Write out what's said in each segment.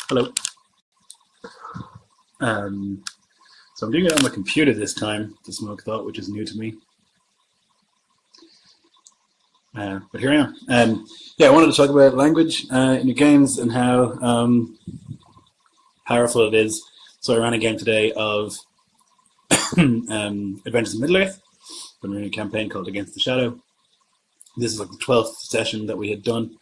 Hello. So I'm doing it on my computer this time, the Smoke Thought, which is new to me. But here I am. Yeah, I wanted to talk about language in your games and how powerful it is. So I ran a game today of Adventures in Middle-earth. I'm running a campaign called Against the Shadow. This is like the 12th session that we had done.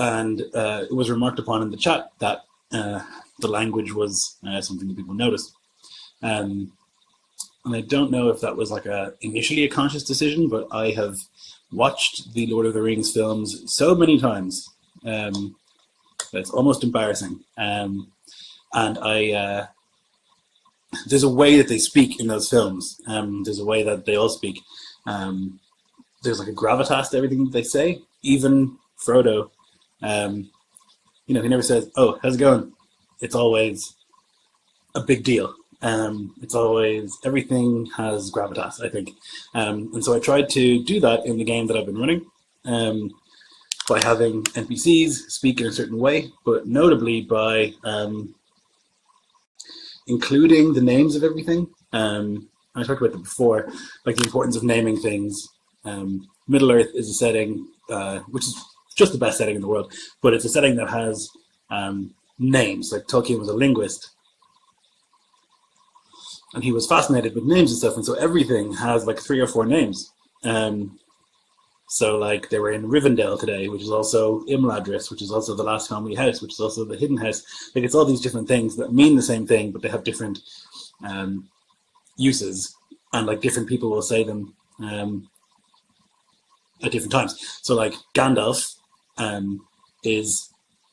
And it was remarked upon in the chat that the language was something that people noticed. And I don't know if that was like initially a conscious decision, but I have watched the Lord of the Rings films so many times that it's almost embarrassing. And there's a way that they speak in those films. There's a way that they all speak. There's like a gravitas to everything that they say. Even Frodo, he never says, "Oh, how's it going?" It's always a big deal. It's always, everything has gravitas, I think. And so I tried to do that in the game that I've been running by having NPCs speak in a certain way, but notably by including the names of everything. I talked about that before, like the importance of naming things. Middle-earth is a setting which is just the best setting in the world, but it's a setting that has names. Like Tolkien was a linguist, and he was fascinated with names and stuff, and so everything has like 3 or 4 names. So like they were in Rivendell today, which is also Imladris, which is also the last family house, which is also the hidden house. Like it's all these different things that mean the same thing, but they have different uses, and like different people will say them at different times. So like Gandalf is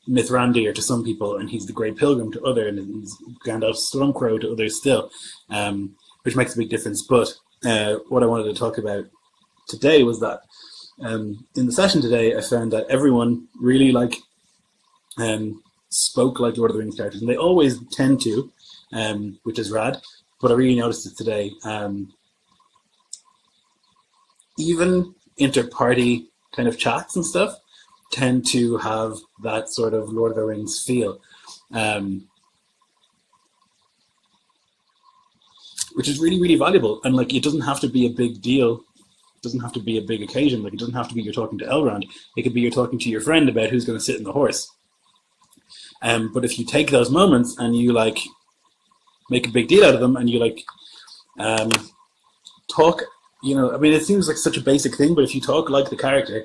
Mithrandir to some people, and he's the Grey Pilgrim to others, and he's Gandalf Stormcrow to others still, which makes a big difference. But what I wanted to talk about today was that in the session today, I found that everyone really spoke like Lord of the Rings characters, and they always tend to, which is rad. But I really noticed it today. Even inter-party kind of chats and stuff tend to have that sort of Lord of the Rings feel, which is really, really valuable. And like, it doesn't have to be a big deal. It doesn't have to be a big occasion. Like, it doesn't have to be you're talking to Elrond. It could be you're talking to your friend about who's going to sit in the horse. But if you take those moments and you like make a big deal out of them, and you like talk, I mean, it seems like such a basic thing, but if you talk like the character,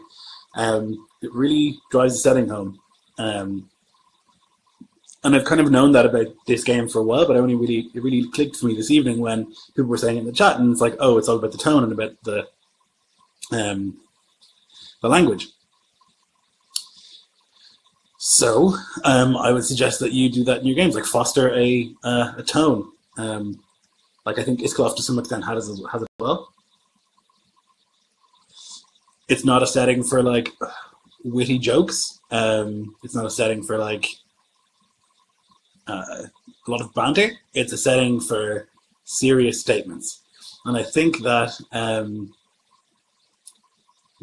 it really drives the setting home. And I've kind of known that about this game for a while, but it really clicked for me this evening when people were saying it in the chat, and it's like, oh, it's all about the tone and about the language. So I would suggest that you do that in your games, like foster a tone. Like I think Iskalov to some extent has it as well. It's not a setting for like witty jokes. It's not a setting for like a lot of banter. It's a setting for serious statements, and I think that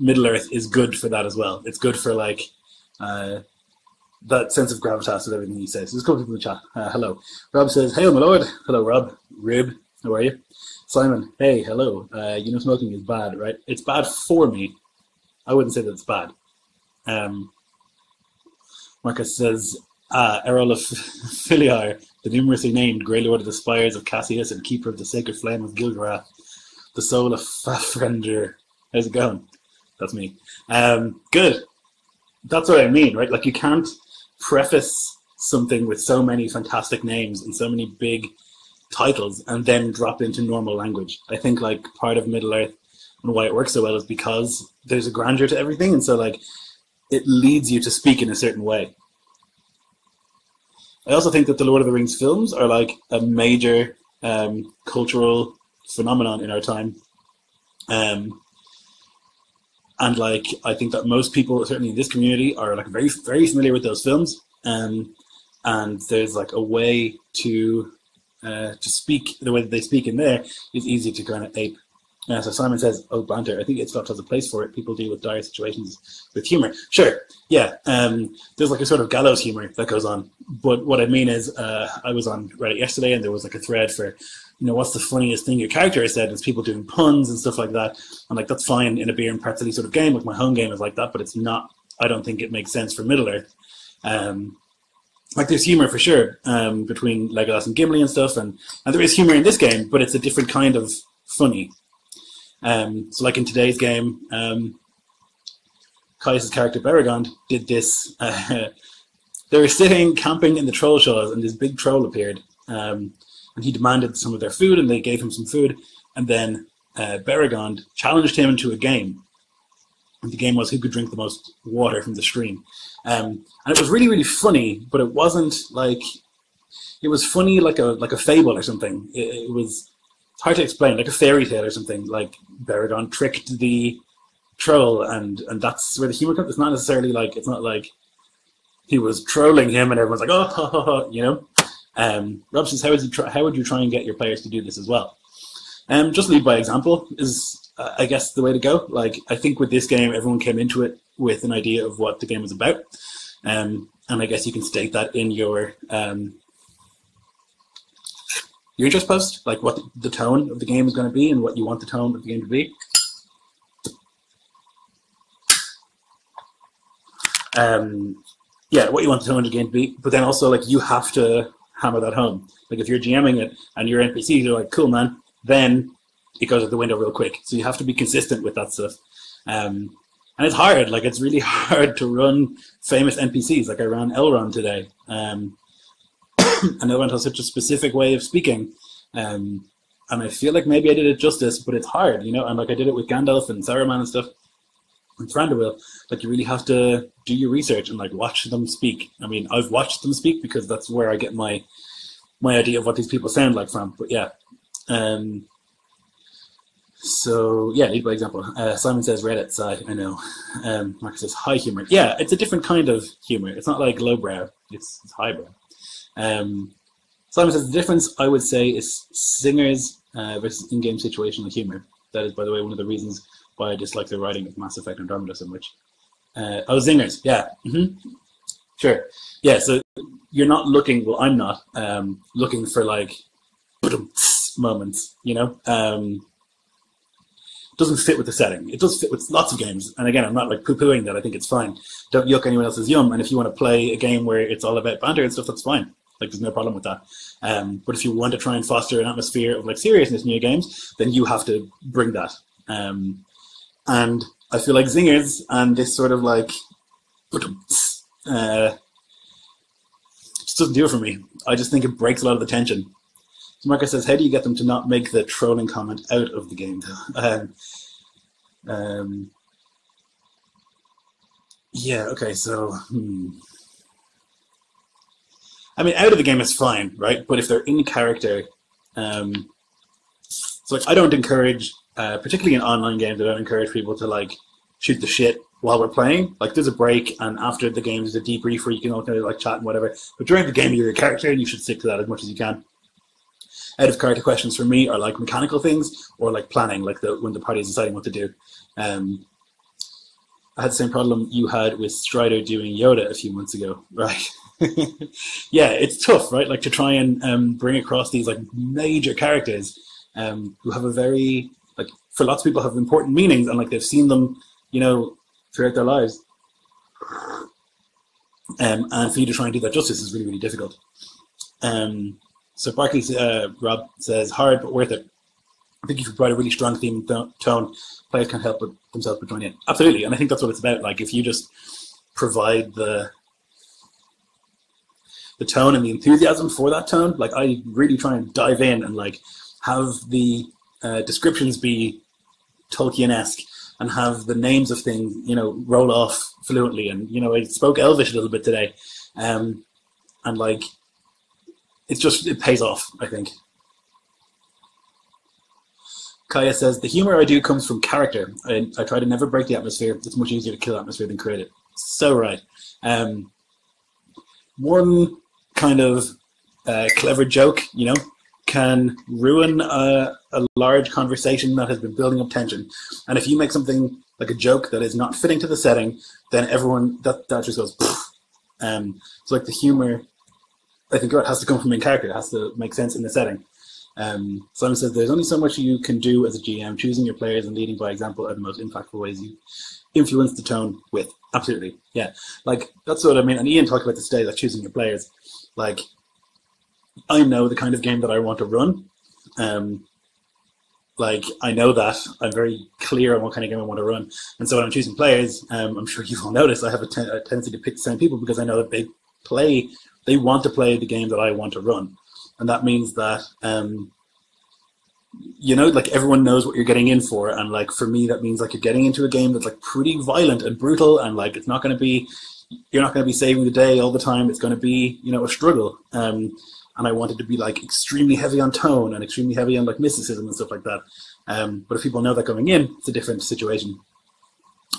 Middle-earth is good for that as well. It's good for like that sense of gravitas with everything he says. There's a couple people in the chat. Hello. Rob says, "Hail, my lord." Hello, Rob. Rib, how are you? Simon, hey, hello. Smoking is bad, right? It's bad for me. I wouldn't say that it's bad. Marcus says, Errol of Filiar, the numerously named Grey Lord of the Spires of Cassius and Keeper of the Sacred Flame of Gilgarath, the soul of Fafhrender. How's it going? That's me. Good. That's what I mean, right? Like, you can't preface something with so many fantastic names and so many big titles and then drop into normal language. I think like part of Middle-earth and why it works so well is because there's a grandeur to everything, and so like it leads you to speak in a certain way. I also think that the Lord of the Rings films are like a major cultural phenomenon in our time. And like I think that most people, certainly in this community, are like very, very familiar with those films. And there's like a way to speak the way that they speak in there is easy to kind of ape. Yeah, so Simon says, "Oh, banter. I think It Stopped has a place for it. People deal with dire situations with humor." Sure, yeah. There's like a sort of gallows humor that goes on. But what I mean is, I was on Reddit yesterday, and there was like a thread for, what's the funniest thing your character has said? It's people doing puns and stuff like that. And like that's fine in a beer and pretzel sort of game. Like my home game is like that, but it's not. I don't think it makes sense for Middle Earth. Like there's humor for sure between Legolas and Gimli and stuff, and there is humor in this game, but it's a different kind of funny. So like in today's game, Caius' character Beregond did this. They were sitting camping in the troll shaws, and this big troll appeared, and he demanded some of their food, and they gave him some food, and then Beregond challenged him into a game. And the game was who could drink the most water from the stream. And it was really, really funny, but it wasn't like, it was funny like a fable or something. It was hard to explain, like a fairy tale or something. Like Beregond tricked the troll, and that's where the humor comes. It's not necessarily like, it's not like he was trolling him and everyone's like, oh, ha, ha, ha, Rob says, how would you try and get your players to do this as well? Just lead by example is, I guess, the way to go. Like, I think with this game, everyone came into it with an idea of what the game was about. And I guess you can state that in your interest post, like what the tone of the game is going to be and what you want the tone of the game to be. Yeah, what you want the tone of the game to be, but then also like you have to hammer that home. Like if you're GMing it and your NPCs are like, cool man, then it goes out the window real quick. So you have to be consistent with that stuff. And it's hard, like it's really hard to run famous NPCs. Like I ran Elrond today. And Elrond has such a specific way of speaking. And I feel like maybe I did it justice, but it's hard, and like I did it with Gandalf and Saruman and stuff. And Thranduil, like you really have to do your research and like watch them speak. I mean, I've watched them speak because that's where I get my idea of what these people sound like from. But yeah. So yeah, lead by example. Simon says Reddit sigh. I know. Marcus says high humor. Yeah, it's a different kind of humor. It's not like lowbrow. It's highbrow. Simon says the difference I would say is singers versus in-game situational humor. That is, by the way, one of the reasons why I dislike the writing of Mass Effect Andromeda so much. Zingers. Yeah. Sure. Yeah. So you're not looking. Well, I'm not looking for like moments. Doesn't fit with the setting. It does fit with lots of games. And again, I'm not like poo-pooing that. I think it's fine. Don't yuck anyone else's yum. And if you want to play a game where it's all about banter and stuff, that's fine. Like there's no problem with that. But if you want to try and foster an atmosphere of like seriousness in your games, then you have to bring that. And I feel like zingers and this sort of like just doesn't do it for me. I just think it breaks a lot of the tension. So Marcus says, how do you get them to not make the trolling comment out of the game? Yeah, okay, so... I mean, out of the game is fine, right? But if they're in character... so like, I don't encourage, particularly in online games, I don't encourage people to like shoot the shit while we're playing. Like there's a break, and after the game there's a debrief where you can all kind of like chat and whatever. But during the game, you're a character, and you should stick to that as much as you can. Out of character questions for me are like mechanical things or like planning, like when the party is deciding what to do. I had the same problem you had with Strider doing Yoda a few months ago, right? Yeah, it's tough, right? Like to try and bring across these like major characters who have a very, like for lots of people have important meanings and like they've seen them, throughout their lives. And for you to try and do that justice is really, really difficult. So Barkley, Rob says, hard but worth it. I think if you provide a really strong theme tone, players can't help themselves but join in. Absolutely, and I think that's what it's about. Like if you just provide the tone and the enthusiasm for that tone, like I really try and dive in and like have the descriptions be Tolkien-esque and have the names of things, roll off fluently. And, I spoke Elvish a little bit today. And like, it pays off, I think. Kaya says, the humor I do comes from character. I try to never break the atmosphere. It's much easier to kill atmosphere than create it. So right. One kind of clever joke, can ruin a large conversation that has been building up tension. And if you make something like a joke that is not fitting to the setting, then everyone that just goes. So like the humor, I think it has to come from in character. It has to make sense in the setting. Simon says there's only so much you can do as a GM, choosing your players and leading by example are the most impactful ways you influence the tone with. Absolutely, yeah. Like that's what I mean. And Ian talked about this today, like choosing your players. Like I know the kind of game that I want to run. Like I know that I'm very clear on what kind of game I want to run, and so when I'm choosing players, I'm sure you've all noticed I have a tendency to pick the same people because I know that they want to play the game that I want to run, and that means that you know, like everyone knows what you're getting in for, and like for me that means like you're getting into a game that's like pretty violent and brutal, and like it's not going to be, you're not going to be saving the day all the time. It's going to be, you know, a struggle. And I wanted to be like extremely heavy on tone and extremely heavy on like mysticism and stuff like that. But if people know that going in, it's a different situation.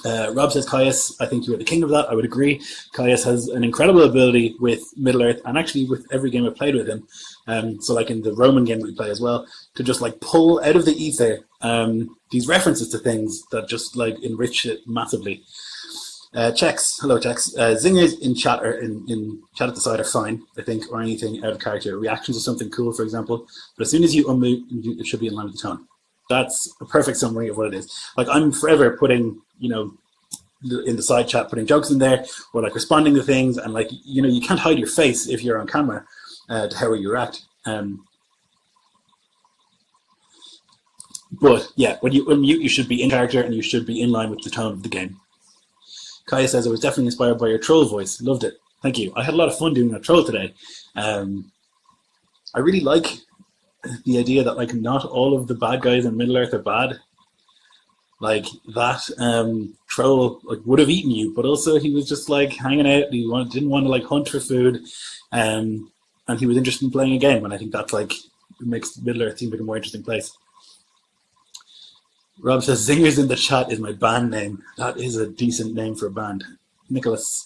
Rob says, Caius, I think you are the king of that. I would agree. Caius has an incredible ability with Middle-earth, and actually with every game I've played with him. So like in the Roman game we play as well, to just like pull out of the ether these references to things that just like enrich it massively. Checks, hello Checks. Zingers in chat or in chat at the side are fine, I think, or anything out of character. Reactions to something cool, for example. But as soon as you unmute, it should be in line with the tone. That's a perfect summary of what it is. Like I'm forever putting, you know, in the side chat, putting jokes in there, or like responding to things, and like, you know, you can't hide your face if you're on camera to how you react. But yeah, when you unmute, you should be in character and you should be in line with the tone of the game. Kaya says, I was definitely inspired by your troll voice. Loved it. Thank you. I had a lot of fun doing that troll today. I really like the idea that like not all of the bad guys in Middle-earth are bad. Like that troll like would have eaten you, but also he was just like hanging out. He didn't want to like hunt for food, and he was interested in playing a game. And I think that's like makes Middle-earth seem like a more interesting place. Rob says, Zingers in the chat is my band name. That is a decent name for a band. Nicholas,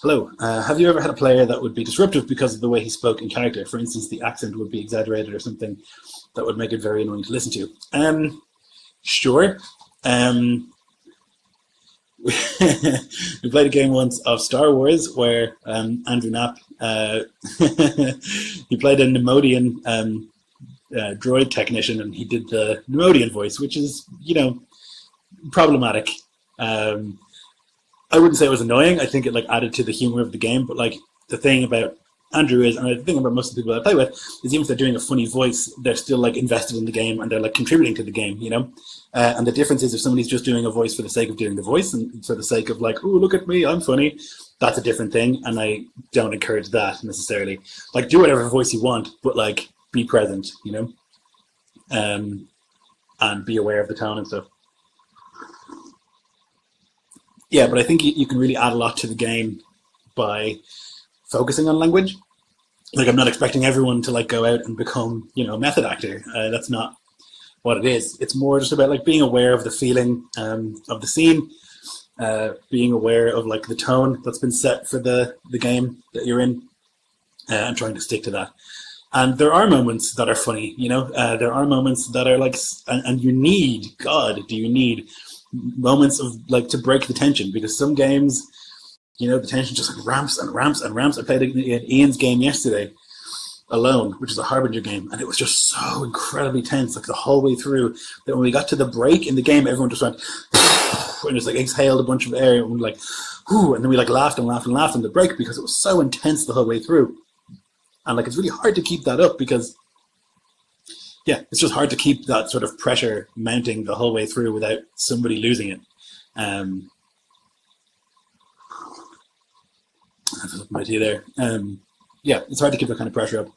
hello. Have you ever had a player that would be disruptive because of the way he spoke in character? For instance, the accent would be exaggerated or something that would make it very annoying to listen to. Sure. We played a game once of Star Wars where Andrew Knapp, he played a Nemodian droid technician, and he did the Nemodian voice, which is, you know, problematic. I wouldn't say it was annoying. I think it like added to the humor of the game. But like the thing about Andrew is, and the thing about most of the people I play with, is even if they're doing a funny voice, they're still like invested in the game and they're like contributing to the game, you know. And the difference is if somebody's just doing a voice for the sake of doing the voice and for the sake of like, oh, look at me, I'm funny, that's a different thing. And I don't encourage that necessarily. Like do whatever voice you want, but like be present, you know, and be aware of the tone and stuff. Yeah, but I think you can really add a lot to the game by focusing on language. Like I'm not expecting everyone to like go out and become, you know, a method actor. That's not what it is. It's more just about like being aware of the feeling of the scene, being aware of like the tone that's been set for the game that you're in, and trying to stick to that. And there are moments that are funny, you know, there are moments that are like, and you need, God, do you need moments of like to break the tension, because some games, you know, the tension just like ramps and ramps and ramps. I played Ian's game yesterday alone, which is a Harbinger game, and it was just so incredibly tense, like the whole way through, that when we got to the break in the game, everyone just went, and just like exhaled a bunch of air, and we like, whoo, and then we like laughed and laughed and laughed on the break because it was so intense the whole way through. And like it's really hard to keep that up because, yeah, it's just hard to keep that sort of pressure mounting the whole way through without somebody losing it. I have to look at my tea there. Yeah, it's hard to keep that kind of pressure up.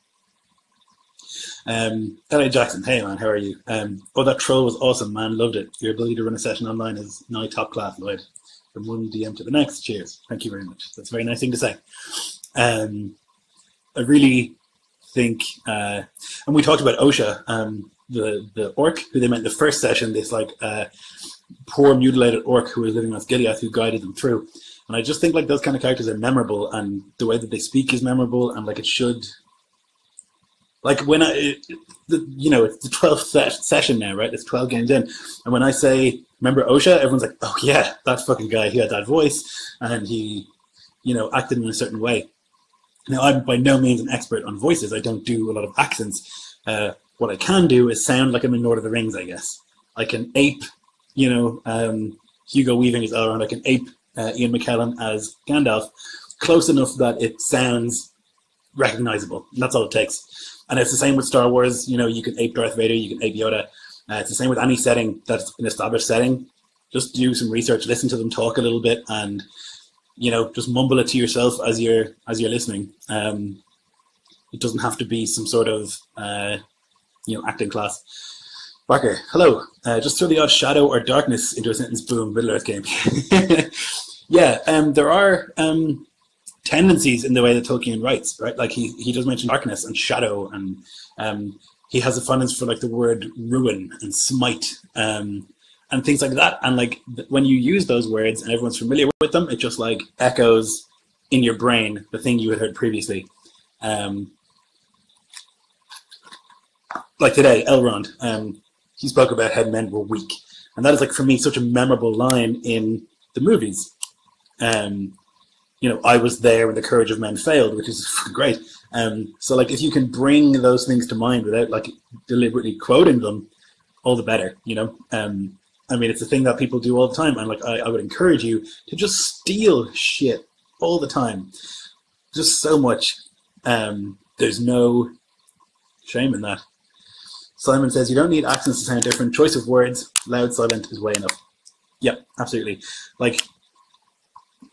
L.A. Jackson, hey man, how are you? Oh, that troll was awesome, man, loved it. Your ability to run a session online is now top class, Lloyd. From one DM to the next, cheers. Thank you very much. That's a very nice thing to say. I really think, and we talked about Osha, the orc who they met in the first session, this like poor mutilated orc who was living on Gileath who guided them through. And I just think like those kind of characters are memorable, and the way that they speak is memorable, and like it should, Like when it's the 12th session now, right? It's 12 games in, and when I say remember Osha, everyone's like, oh yeah, that fucking guy. He had that voice, and he, acted in a certain way. Now, I'm by no means an expert on voices. I don't do a lot of accents. What I can do is sound like I'm in Lord of the Rings, I guess. I can ape, Hugo Weaving as Elrond. I can ape Ian McKellen as Gandalf, close enough that it sounds recognizable. And that's all it takes. And it's the same with Star Wars. You can ape Darth Vader, you can ape Yoda. It's the same with any setting that's an established setting. Just do some research, listen to them talk a little bit, and just mumble it to yourself as you're listening. It doesn't have to be some sort of acting class. Barker, hello. Just throw the odd shadow or darkness into a sentence. Boom, Middle Earth game. Yeah, there are tendencies in the way that Tolkien writes, right? Like he does mention darkness and shadow, and he has a fondness for like the word ruin and smite. And things like that. And like when you use those words and everyone's familiar with them, it just like echoes in your brain the thing you had heard previously. Like today, Elrond, he spoke about how men were weak. And that is like for me such a memorable line in the movies. I was there when the courage of men failed, which is great. So like if you can bring those things to mind without like deliberately quoting them, all the better, it's a thing that people do all the time. And like, I would encourage you to just steal shit all the time. Just so much. There's no shame in that. Simon says, you don't need accents to sound different. Choice of words, loud, silent is way enough. Yep, absolutely. Like,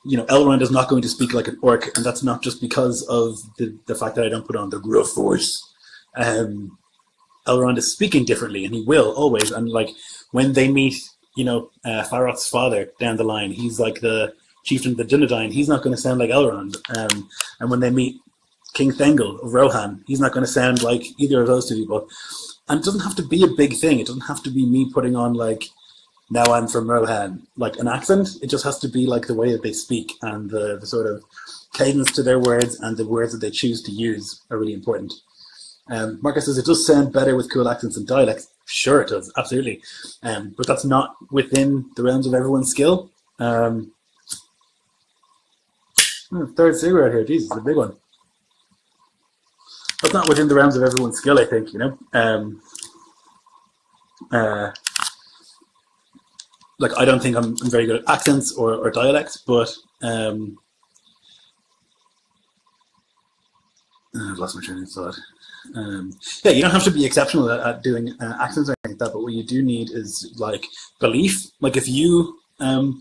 Elrond is not going to speak like an orc, and that's not just because of the fact that I don't put on the gruff voice. Elrond is speaking differently, and he will always. And like when they meet, Faroth's father down the line, he's like the chieftain of the Dunedain. He's not going to sound like Elrond. And when they meet King Thengel of Rohan, he's not going to sound like either of those two people. And it doesn't have to be a big thing. It doesn't have to be me putting on like, now I'm from Rohan, like an accent. It just has to be like the way that they speak, and the sort of cadence to their words and the words that they choose to use are really important. Marcus says it does sound better with cool accents and dialects. Sure it does, absolutely. But that's not within the realms of everyone's skill. Third cigarette here, Jesus, a big one. That's not within the realms of everyone's skill, I think, like I don't think I'm very good at accents or dialects, but I've lost my train of thought. Yeah, you don't have to be exceptional at doing accents or anything like that, but what you do need is like belief. Like if you, and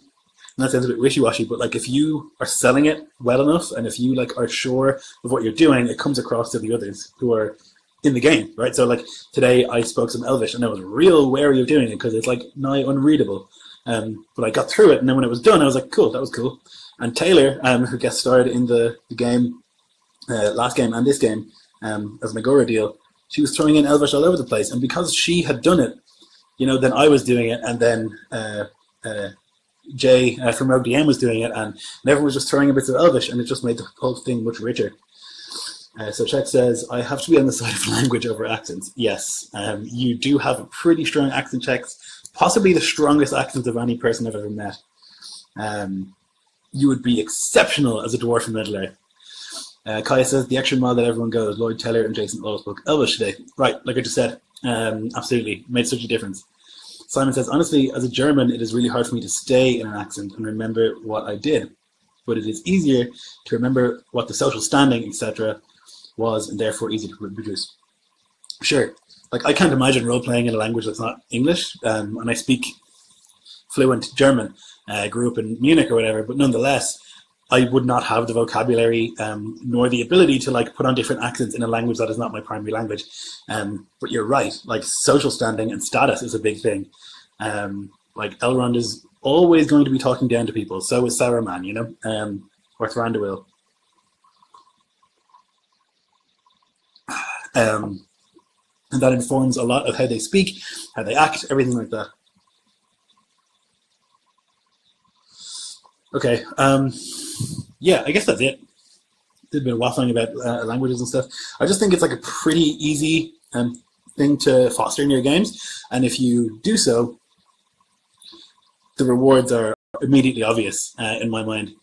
that sounds a bit wishy-washy, but like if you are selling it well enough, and if you like are sure of what you're doing, it comes across to the others who are in the game, right? So like today I spoke some Elvish, and I was real wary of doing it because it's like nigh unreadable. But I got through it, and then when it was done, I was like, cool, that was cool. And Taylor, who guest starred in the game, last game and this game, as Megora deal, she was throwing in Elvish all over the place. And because she had done it, then I was doing it, and then Jay from Rogue DM was doing it, and everyone was just throwing in bits of Elvish, and it just made the whole thing much richer. So Czech says, I have to be on the side of language over accents. Yes, you do have a pretty strong accent, checks. Possibly the strongest accent of any person I've ever met. You would be exceptional as a dwarf from Middle-earth. Kaya says, the extra mile that everyone goes. Lloyd Taylor and Jason Law spoke Elvish today. Right, like I just said. Absolutely. Made such a difference. Simon says, honestly, as a German, it is really hard for me to stay in an accent and remember what I did. But it is easier to remember what the social standing, etc. was, and therefore easy to reproduce. Sure. Like, I can't imagine role-playing in a language that's not English, and I speak fluent German. Grew up in Munich or whatever, but nonetheless, I would not have the vocabulary nor the ability to like put on different accents in a language that is not my primary language. But you're right, like social standing and status is a big thing. Like Elrond is always going to be talking down to people. So is Saruman, or Thranduil. And that informs a lot of how they speak, how they act, everything like that. Okay. Yeah, I guess that's it. did a bit of waffling about languages and stuff. I just think it's like a pretty easy thing to foster in your games, and if you do so, the rewards are immediately obvious in my mind.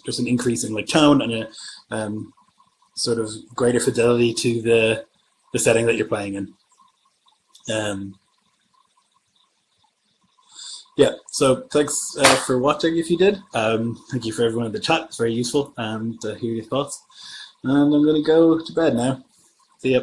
Just an increase in like tone and a sort of greater fidelity to the setting that you're playing in. Yeah, so thanks for watching if you did. Thank you for everyone in the chat. It's very useful to hear your thoughts. And I'm going to go to bed now. See ya.